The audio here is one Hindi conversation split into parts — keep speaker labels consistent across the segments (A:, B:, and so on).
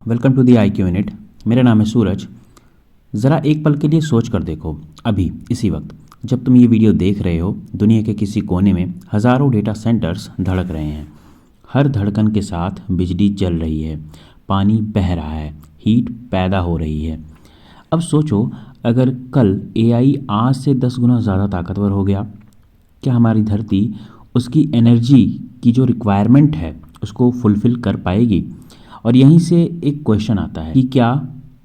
A: Welcome to the IQ unit. मेरा नाम है सूरज। ज़रा एक पल के लिए सोच कर देखो, अभी इसी वक्त जब तुम ये वीडियो देख रहे हो, दुनिया के किसी कोने में हज़ारों डेटा सेंटर्स धड़क रहे हैं। हर धड़कन के साथ बिजली जल रही है, पानी बह रहा है, हीट पैदा हो रही है। अब सोचो, अगर कल AI आज से 10 गुना ज़्यादा ताकतवर हो गया, क्या हमारी धरती उसकी एनर्जी की जो रिक्वायरमेंट है उसको फुलफ़िल कर पाएगी? और यहीं से एक क्वेश्चन आता है कि क्या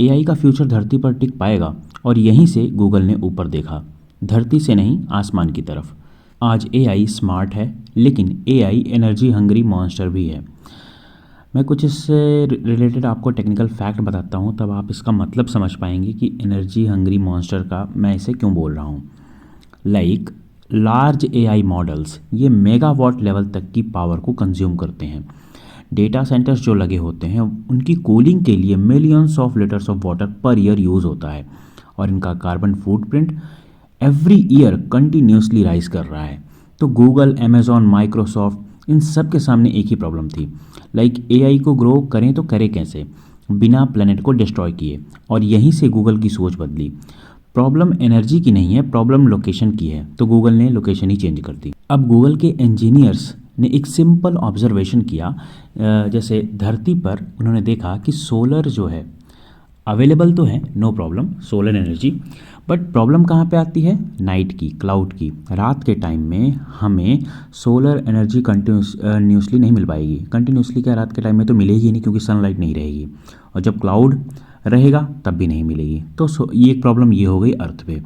A: AI का फ्यूचर धरती पर टिक पाएगा? और यहीं से गूगल ने ऊपर देखा, धरती से नहीं आसमान की तरफ। आज AI स्मार्ट है, लेकिन AI एनर्जी हंग्री मॉन्स्टर भी है। मैं कुछ इससे रिलेटेड आपको टेक्निकल फैक्ट बताता हूँ, तब आप इसका मतलब समझ पाएंगे कि एनर्जी हंग्री मॉन्स्टर का मैं इसे क्यों बोल रहा हूँ। लाइक लार्ज AI मॉडल्स ये मेगावाट लेवल तक की पावर को कंज्यूम करते हैं। डेटा सेंटर्स जो लगे होते हैं उनकी कूलिंग के लिए millions of litres of water per year use होता है, और इनका carbon footprint every year continuously rise कर रहा है। तो गूगल, अमेजॉन, माइक्रोसॉफ्ट, इन सब के सामने एक ही प्रॉब्लम थी, लाइक AI को ग्रो करें तो करें कैसे बिना प्लेनेट को डिस्ट्रॉय किए। और यहीं से गूगल की सोच बदली। प्रॉब्लम एनर्जी की नहीं है, प्रॉब्लम लोकेशन की है, तो गूगल ने लोकेशन ही चेंज कर दी। अब गूगल के इंजीनियर्स ने एक सिंपल ऑब्जर्वेशन किया। जैसे धरती पर उन्होंने देखा कि सोलर जो है अवेलेबल तो है, no problem, solar energy, but problem कहाँ पे आती है? नाइट की, क्लाउड की। रात के टाइम में हमें सोलर एनर्जी कंटिन्यूसली नहीं मिल पाएगी। कंटिन्यूसली क्या, रात के टाइम में तो मिलेगी नहीं, क्योंकि सनलाइट नहीं रहेगी, और जब क्लाउड रहेगा तब भी नहीं मिलेगी। तो ये एक प्रॉब्लम ये हो गई अर्थ पे।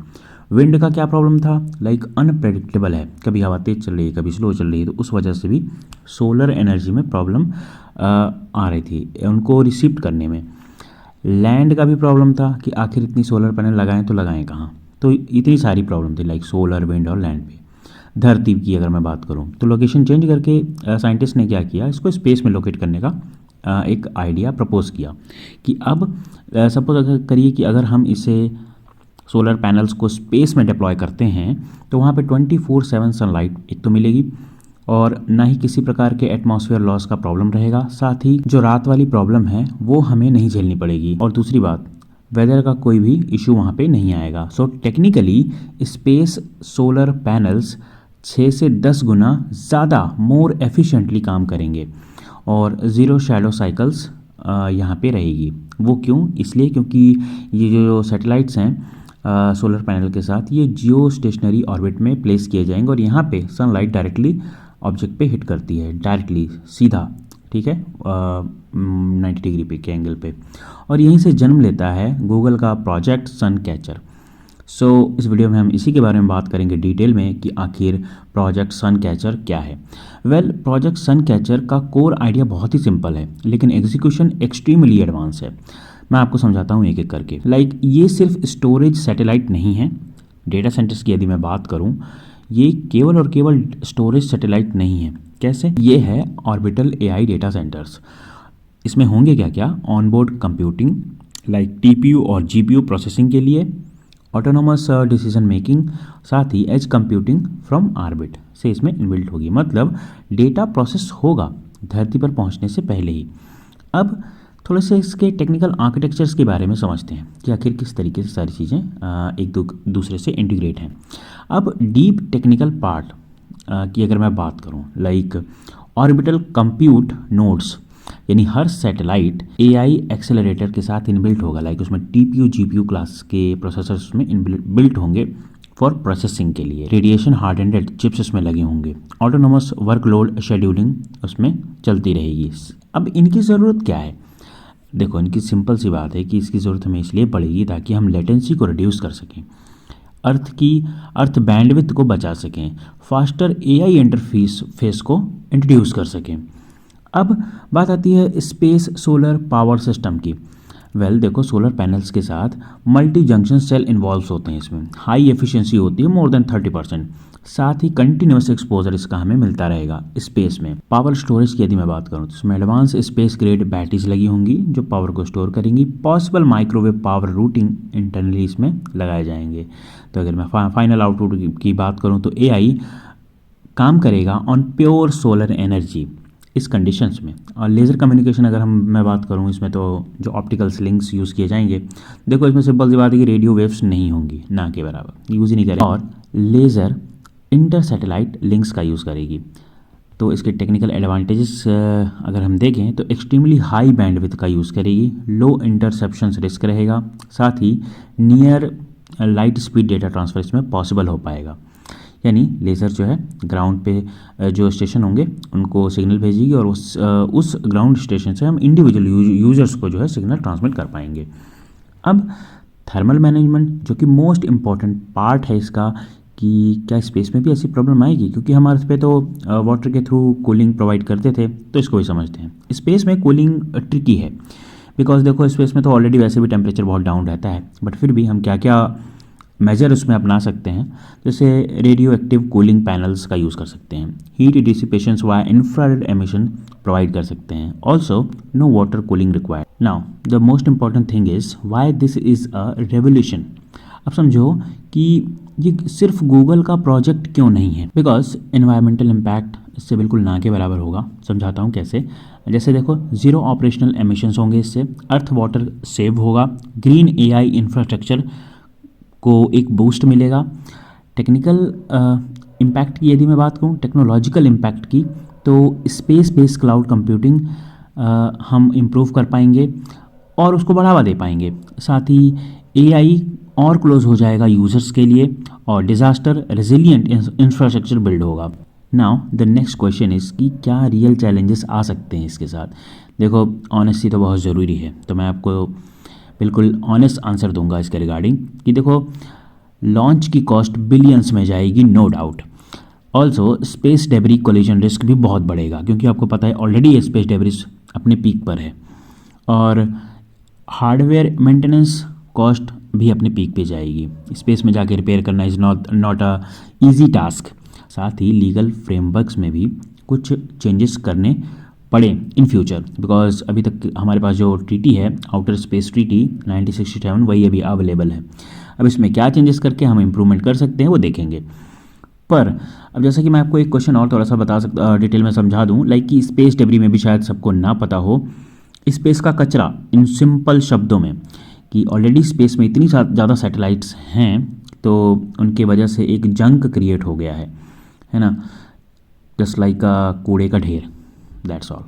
A: विंड का क्या प्रॉब्लम था? लाइक अनप्रेडिक्टेबल है, कभी हवा तेज चल रही है, कभी स्लो चल रही है, तो उस वजह से भी सोलर एनर्जी में प्रॉब्लम आ रही थी उनको रिसीव करने में। लैंड का भी प्रॉब्लम था कि आखिर इतनी सोलर पैनल लगाएं तो लगाएं कहाँ। तो इतनी सारी प्रॉब्लम थी, लाइक सोलर, विंड और लैंड पे। धरती की अगर मैं बात करूँ तो लोकेशन चेंज करके साइंटिस्ट ने क्या किया, इसको स्पेस में लोकेट करने का एक आइडिया प्रपोज किया कि अब सपोज अगर करिए कि अगर हम इसे सोलर पैनल्स को स्पेस में डिप्लॉय करते हैं तो वहाँ पे 24/7 सनलाइट एक तो मिलेगी, और ना ही किसी प्रकार के एटमॉस्फेयर लॉस का प्रॉब्लम रहेगा। साथ ही जो रात वाली प्रॉब्लम है वो हमें नहीं झेलनी पड़ेगी, और दूसरी बात, वेदर का कोई भी इशू वहाँ पे नहीं आएगा। So technically space solar panels 6 से 10 गुना ज़्यादा मोर एफिशिएंटली काम करेंगे, और ज़ीरो शैडो साइकिल्स यहाँ पे रहेगी। वो क्यों? इसलिए क्योंकि ये जो सैटेलाइट्स हैं सोलर पैनल के साथ, ये जियो स्टेशनरी ऑर्बिट में प्लेस किए जाएंगे, और यहाँ पे सनलाइट डायरेक्टली ऑब्जेक्ट पे हिट करती है, डायरेक्टली, सीधा, ठीक है, 90 डिग्री पे के एंगल पे। और यहीं से जन्म लेता है गूगल का प्रोजेक्ट सन कैचर। सो इस वीडियो में हम इसी के बारे में बात करेंगे डिटेल में कि आखिर प्रोजेक्ट सन कैचर क्या है। प्रोजेक्ट सन कैचर का कोर आइडिया बहुत ही सिंपल है, लेकिन एग्जीक्यूशन एक्सट्रीमली एडवांस है। मैं आपको समझाता हूँ एक एक करके। लाइक ये सिर्फ स्टोरेज सैटेलाइट नहीं है। डेटा सेंटर्स की यदि मैं बात करूँ, ये केवल और केवल स्टोरेज सैटेलाइट नहीं है। कैसे? ये है ऑर्बिटल AI डेटा सेंटर्स। इसमें होंगे क्या क्या? ऑनबोर्ड कंप्यूटिंग, लाइक TPU और GPU प्रोसेसिंग के लिए, ऑटोनोमस डिसीजन मेकिंग, साथ ही एज कंप्यूटिंग फ्रॉम ऑर्बिट से इसमें इनबिल्ट होगी। मतलब डेटा प्रोसेस होगा धरती पर पहुंचने से पहले ही। अब थोड़े से इसके टेक्निकल आर्किटेक्चर्स के बारे में समझते हैं कि आखिर किस तरीके से सारी चीज़ें एक दूसरे से इंटीग्रेट हैं। अब डीप टेक्निकल पार्ट की अगर मैं बात करूं, लाइक ऑर्बिटल कंप्यूट नोड्स, यानी हर सैटेलाइट AI एक्सेलरेटर के साथ इनबिल्ट होगा। लाइक उसमें TPU GPU क्लास के प्रोसेसर्स उसमें इनबिल्ट होंगे फॉर प्रोसेसिंग के लिए। रेडिएशन हार्डेंड चिप्स उसमें लगे होंगे। ऑटोनोमस वर्कलोड शेड्यूलिंग उसमें चलती रहेगी। अब इनकी ज़रूरत क्या है? देखो, इनकी सिंपल सी बात है कि इसकी ज़रूरत हमें इसलिए पड़ेगी ताकि हम लेटेंसी को रिड्यूस कर सकें, अर्थ बैंडविड्थ को बचा सकें, फास्टर AI इंटरफेस को इंट्रोड्यूस कर सकें। अब बात आती है स्पेस सोलर पावर सिस्टम की। देखो, सोलर पैनल्स के साथ मल्टी जंक्शन सेल इन्वॉल्व होते हैं। इसमें हाई एफिशिएंसी होती है, मोर देन 30%। साथ ही कंटिन्यूस एक्सपोजर इसका हमें मिलता रहेगा स्पेस में। पावर स्टोरेज की यदि मैं बात करूँ तो इसमें एडवांस स्पेस ग्रेड बैटरीज लगी होंगी जो पावर को स्टोर करेंगी। Possible microwave power routing internally इसमें लगाए जाएंगे। तो अगर मैं फाइनल आउटपुट की बात करूँ तो AI काम करेगा ऑन प्योर सोलर एनर्जी। इस कंडीशंस में। और लेज़र कम्युनिकेशन अगर मैं बात करूँ इसमें, तो जो ऑप्टिकल्स लिंक्स यूज़ किए जाएंगे, देखो इसमें सिंपल सी बात है कि रेडियो वेव्स नहीं होंगी, ना के बराबर यूज़ ही नहीं करेंगे। और लेज़र इंटर सैटेलाइट लिंक्स का यूज़ करेगी। तो इसके टेक्निकल एडवांटेजेस अगर हम देखें तो एक्सट्रीमली हाई बैंडविड्थ का यूज़ करेगी, लो इंटरसेप्शंस रिस्क रहेगा, साथ ही near light speed data transfer इसमें पॉसिबल हो पाएगा। यानी लेज़र जो है ग्राउंड पे जो स्टेशन होंगे उनको सिग्नल भेजेगी और उस ग्राउंड स्टेशन से हम इंडिविजुअल यूजर्स को जो है सिग्नल ट्रांसमिट कर पाएंगे। अब थर्मल मैनेजमेंट जो कि मोस्ट इम्पॉर्टेंट पार्ट है इसका, कि क्या स्पेस में भी ऐसी प्रॉब्लम आएगी, क्योंकि हम अर्थ पे तो वाटर के थ्रू कूलिंग प्रोवाइड करते थे, तो इसको भी समझते हैं। स्पेस में कूलिंग ट्रिकी है, बिकॉज देखो स्पेस में तो ऑलरेडी वैसे भी टेम्परेचर बहुत डाउन रहता है, बट फिर भी हम क्या क्या मेजर उसमें अपना सकते हैं। जैसे रेडियो एक्टिव कूलिंग पैनल्स का यूज़ कर सकते हैं, heat dissipations via infrared emission provide कर सकते हैं, also no water cooling required. Now the most important thing is why this is a revolution. अब समझो कि ये सिर्फ गूगल का प्रोजेक्ट क्यों नहीं है, बिकॉज एनवायरमेंटल इम्पैक्ट इससे बिल्कुल ना के बराबर होगा। समझाता हूँ कैसे। जैसे देखो ज़ीरो ऑपरेशनल एमिशंस होंगे इससे, अर्थ वाटर सेव होगा, ग्रीन एआई इंफ्रास्ट्रक्चर को एक बूस्ट मिलेगा। टेक्निकल इम्पैक्ट की यदि मैं बात करूँ, टेक्नोलॉजिकल इम्पैक्ट की, तो स्पेस बेस्ड क्लाउड कंप्यूटिंग हम इम्प्रूव कर पाएंगे और उसको बढ़ावा दे पाएंगे। साथ ही एआई और क्लोज हो जाएगा यूजर्स के लिए और डिज़ास्टर रेजिलिएंट इंफ्रास्ट्रक्चर बिल्ड होगा। Now the next question is कि क्या रियल चैलेंजेस आ सकते हैं इसके साथ। देखो ऑनेस्टी तो बहुत ज़रूरी है, तो मैं आपको बिल्कुल ऑनेस्ट आंसर दूंगा इसके रिगार्डिंग कि देखो लॉन्च की कॉस्ट बिलियंस में जाएगी, no doubt. Also space debris collision risk भी बहुत बढ़ेगा, क्योंकि आपको पता है ऑलरेडी ये स्पेस डेब्रिस अपने पीक पर है, और हार्डवेयर मेंटेनेंस कॉस्ट भी अपने पीक पे जाएगी। स्पेस में जाके रिपेयर करना is not a easy task. साथ ही लीगल फ्रेमवर्क्स में भी कुछ चेंजेस करने पड़े इन फ्यूचर, बिकॉज अभी तक हमारे पास जो ट्रीटी है आउटर स्पेस ट्रीटी 1967 वही अभी अवेलेबल है। अब इसमें क्या चेंजेस करके हम इम्प्रूवमेंट कर सकते हैं वो देखेंगे। पर अब जैसा कि मैं आपको एक क्वेश्चन और थोड़ा सा डिटेल में समझा दूं, लाइक कि स्पेस डेब्री में भी शायद सबको ना पता हो, स्पेस का कचरा इन सिंपल शब्दों में कि ऑलरेडी स्पेस में इतनी ज़्यादा सैटेलाइट्स हैं, तो उनके वजह से एक जंक क्रिएट हो गया है ना, जस्ट लाइक कूड़े का ढेर, दैट्स ऑल।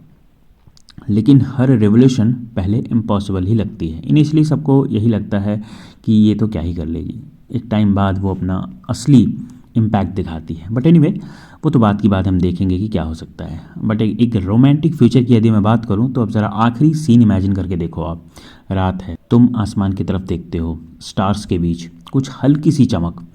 A: लेकिन हर रेवोल्यूशन पहले इम्पॉसिबल ही लगती है। इनिशियली सबको यही लगता है कि ये तो क्या ही कर लेगी, एक टाइम बाद वो अपना असली इम्पैक्ट दिखाती है। बट एनीवे वो तो बात की बात, हम देखेंगे कि क्या हो सकता है। बट एक रोमांटिक फ्यूचर की यदि मैं बात करूं, तो अब ज़रा आखिरी सीन इमेजिन करके देखो। आप रात है, तुम आसमान की तरफ देखते हो, स्टार्स के बीच कुछ हल्की सी चमक,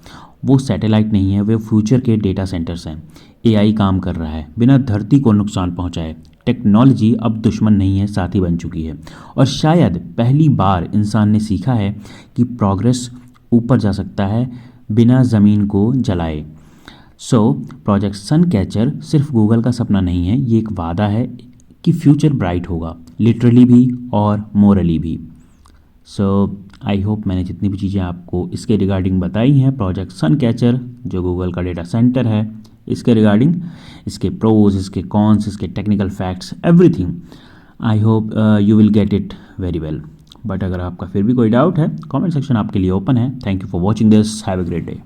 A: वो सैटेलाइट नहीं है, वे फ्यूचर के डेटा सेंटर्स हैं। एआई काम कर रहा है बिना धरती को नुकसान पहुंचाए। टेक्नोलॉजी अब दुश्मन नहीं है, साथी बन चुकी है। और शायद पहली बार इंसान ने सीखा है कि प्रोग्रेस ऊपर जा सकता है बिना ज़मीन को जलाए। सो प्रोजेक्ट सन कैचर सिर्फ गूगल का सपना नहीं है, ये एक वादा है कि फ्यूचर ब्राइट होगा, लिटरली भी और मोरली भी। सो आई होप मैंने जितनी भी चीज़ें आपको इसके रिगार्डिंग बताई हैं, प्रोजेक्ट सन कैचर जो गूगल का डेटा सेंटर है, इसके रिगार्डिंग, इसके प्रोज, इसके कॉन्स, इसके technical facts, everything, I hope you will get it very well. But अगर आपका फिर भी कोई डाउट है, कमेंट सेक्शन आपके लिए ओपन है। Thank you for watching this, have a great day.